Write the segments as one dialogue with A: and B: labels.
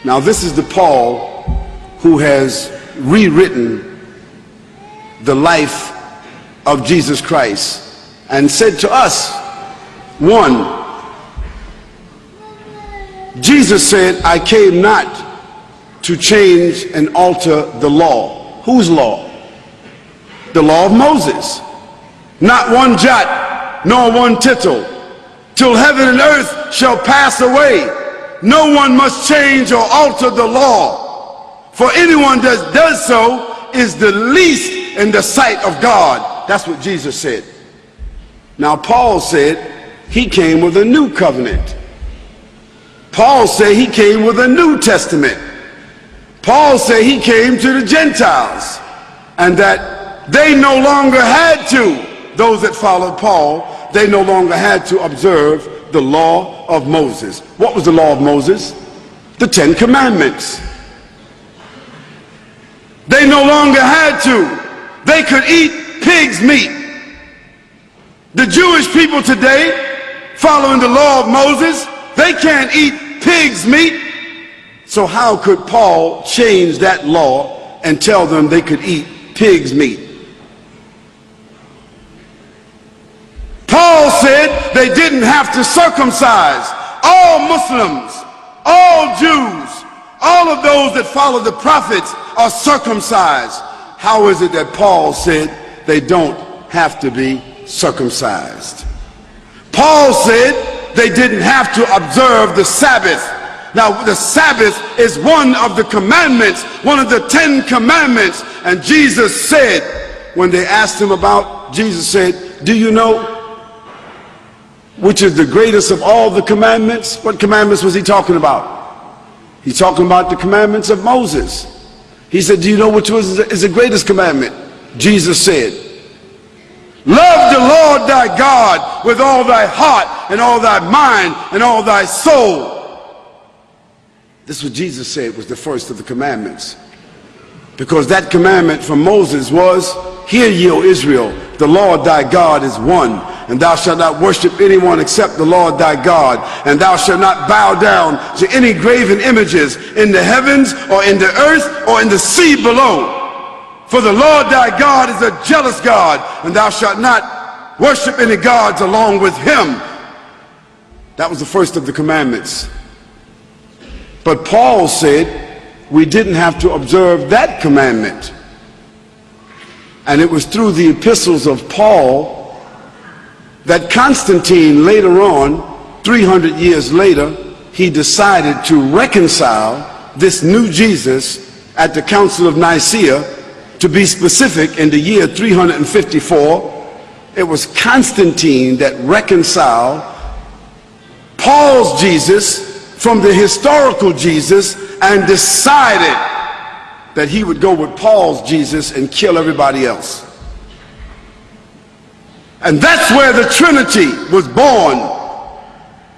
A: Now this is the Paul who has rewritten the life of Jesus Christ and said to us, one, Jesus said, I came not to change and alter the law. Whose law? The law of Moses. Not one jot, nor one tittle, till heaven and earth shall pass away. No one must change or alter the law. For anyone that does so is the least in the sight of God. That's what Jesus said. Now Paul said he came with a new covenant. Paul said he came with a New Testament. Paul said he came to the Gentiles and that they no longer had to, those that followed Paul, they no longer had to observe the law of Moses. What was the law of Moses? The 10 Commandments. They no longer had to. They could eat pig's meat. The Jewish people today, following the law of Moses, they can't eat pig's meat. So how could Paul change that law and tell them they could eat pig's meat? Paul said they didn't have to circumcise. All Muslims, all Jews, all of those that follow the prophets are circumcised. How is it that Paul said they don't have to be circumcised? Paul said they didn't have to observe the Sabbath. Now the Sabbath is one of the commandments, one of the 10 commandments. And Jesus said, when they asked him about, Jesus said, do you know which is the greatest of all the commandments? What commandments was he talking about? He's talking about the commandments of Moses. He said, do you know which is the greatest commandment? Jesus said, love the Lord thy God with all thy heart and all thy mind and all thy soul. This is what Jesus said was the first of the commandments. Because that commandment from Moses was, hear ye, O Israel, the Lord thy God is one, and thou shalt not worship anyone except the Lord thy God, and thou shalt not bow down to any graven images in the heavens or in the earth or in the sea below. For the Lord thy God is a jealous God, and thou shalt not worship any gods along with him. That was the first of the commandments. But Paul said we didn't have to observe that commandment. And it was through the epistles of Paul that Constantine later on, 300 years later, he decided to reconcile this new Jesus at the Council of Nicaea. To be specific, in the year 354, it was Constantine that reconciled Paul's Jesus from the historical Jesus and decided that he would go with Paul's Jesus and kill everybody else. And that's where the Trinity was born.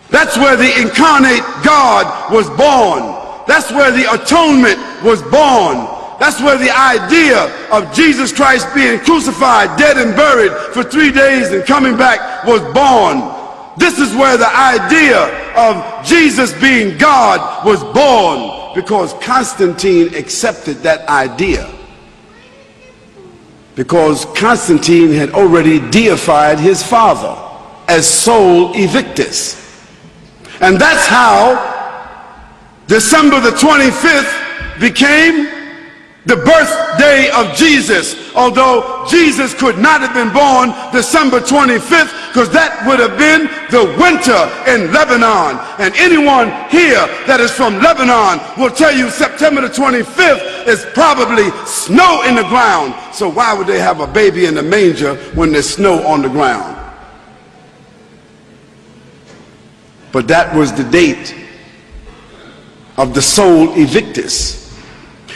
A: That's where the incarnate God was born. That's where the atonement was born. That's where the idea of Jesus Christ being crucified, dead and buried for 3 days and coming back was born. This is where the idea of Jesus being God was born, because Constantine accepted that idea. Because Constantine had already deified his father as Sol Invictus. And that's how December the 25th became the birthday of Jesus. Although Jesus could not have been born December 25th, because that would have been the winter in Lebanon. And anyone here that is from Lebanon will tell you September the 25th is probably snow in the ground. So why would they have a baby in the manger when there's snow on the ground? But that was the date of the Sol Invictus.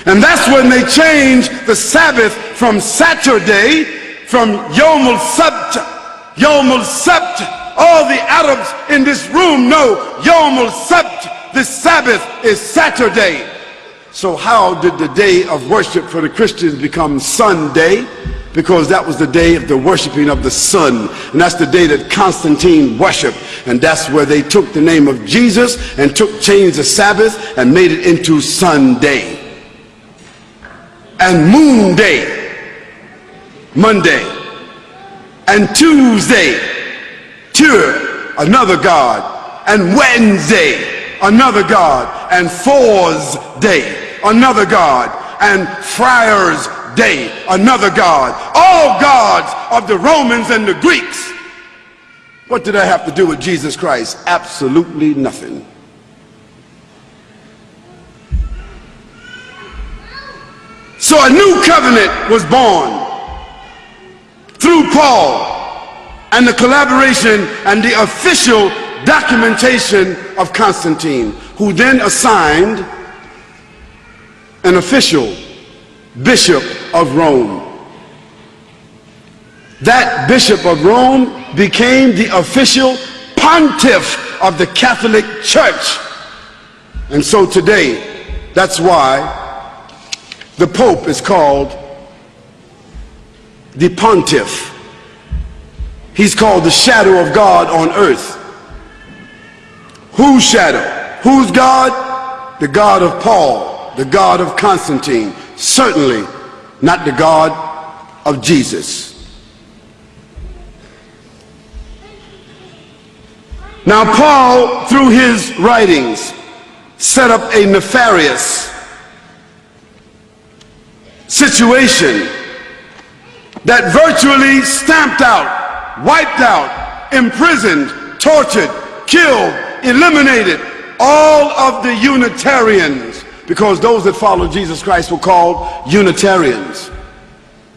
A: And that's when they changed the Sabbath from Saturday, from Yom al-Sabt. Yom al-Sabt. All the Arabs in this room know Yom al-Sabt. The Sabbath is Saturday. So how did the day of worship for the Christians become Sunday? because that was the day of the worshiping of the sun, and that's the day that Constantine worshiped, and that's where they took the name of Jesus and changed the Sabbath and made it into Sunday and Moon Day, Monday, and Tuesday, Tur, another god, and Wednesday, another god, and Four's Day, another god, and Friar's Day, another god. All gods of the Romans and the Greeks. What did that have to do with Jesus Christ? Absolutely nothing. So a new covenant was born through Paul and the collaboration and the official documentation of Constantine, who then assigned an official bishop of Rome. That bishop of Rome became the official pontiff of the Catholic Church. And so today, that's why the Pope is called the pontiff. He's called the shadow of God on earth. Whose shadow? Whose God? The God of Paul, the God of Constantine. Certainly not the God of Jesus. Now Paul, through his writings, set up a nefarious situation that virtually stamped out, wiped out, imprisoned, tortured, killed, eliminated all of the Unitarians, because those that followed Jesus Christ were called Unitarians.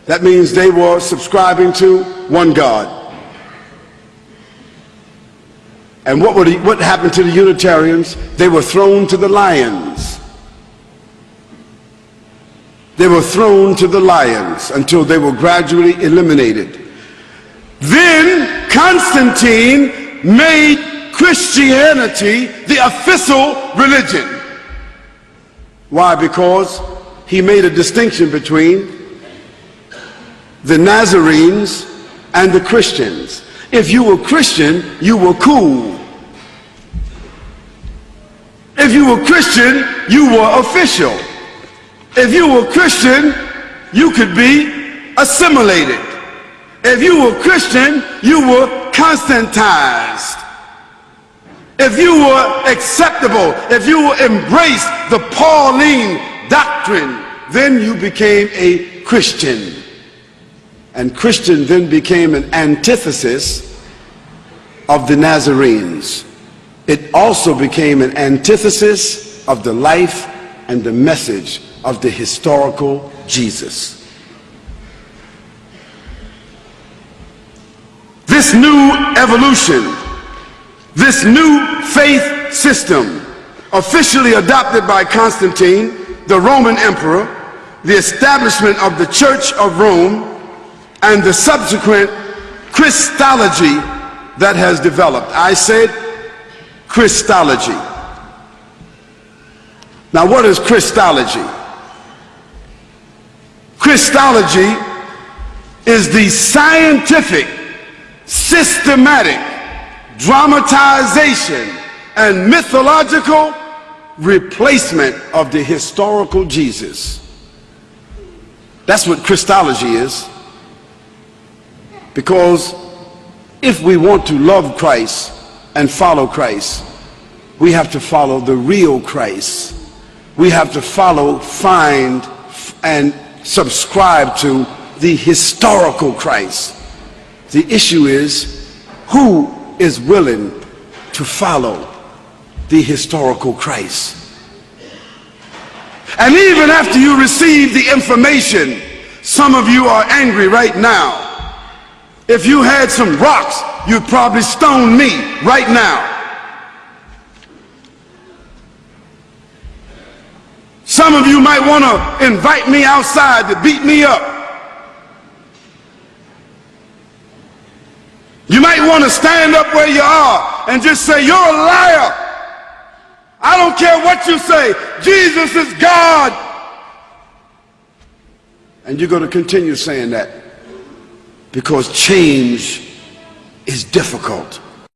A: That means they were subscribing to one God. And what happened to the Unitarians? They were thrown to the lions. They were thrown to the lions until they were gradually eliminated. Then Constantine made Christianity the official religion. Why? Because he made a distinction between the Nazarenes and the Christians. If you were Christian, you were cool. If you were Christian, you were official. If you were Christian, you could be assimilated. If you were Christian, you were Constantized. If you were acceptable, if you embraced the Pauline doctrine, then you became a Christian. And Christian then became an antithesis of the Nazarenes. It also became an antithesis of the life and the message of the historical Jesus. This new evolution, this new faith system, officially adopted by Constantine, the Roman emperor, the establishment of the Church of Rome, and the subsequent Christology that has developed. I said Christology. Now, what is Christology? Christology is the scientific, systematic dramatization and mythological replacement of the historical Jesus. That's what Christology is. Because if we want to love Christ and follow Christ, we have to follow the real Christ. We have to follow, find, and subscribe to the historical Christ. The issue is, who is willing to follow the historical Christ? And even after you receive the information, some of you are angry right now. If you had some rocks, you'd probably stone me right now. Some of you might want to invite me outside to beat me up. You might want to stand up where you are and just say, "You're a liar. I don't care what you say. Jesus is God." And you're going to continue saying that because change is difficult.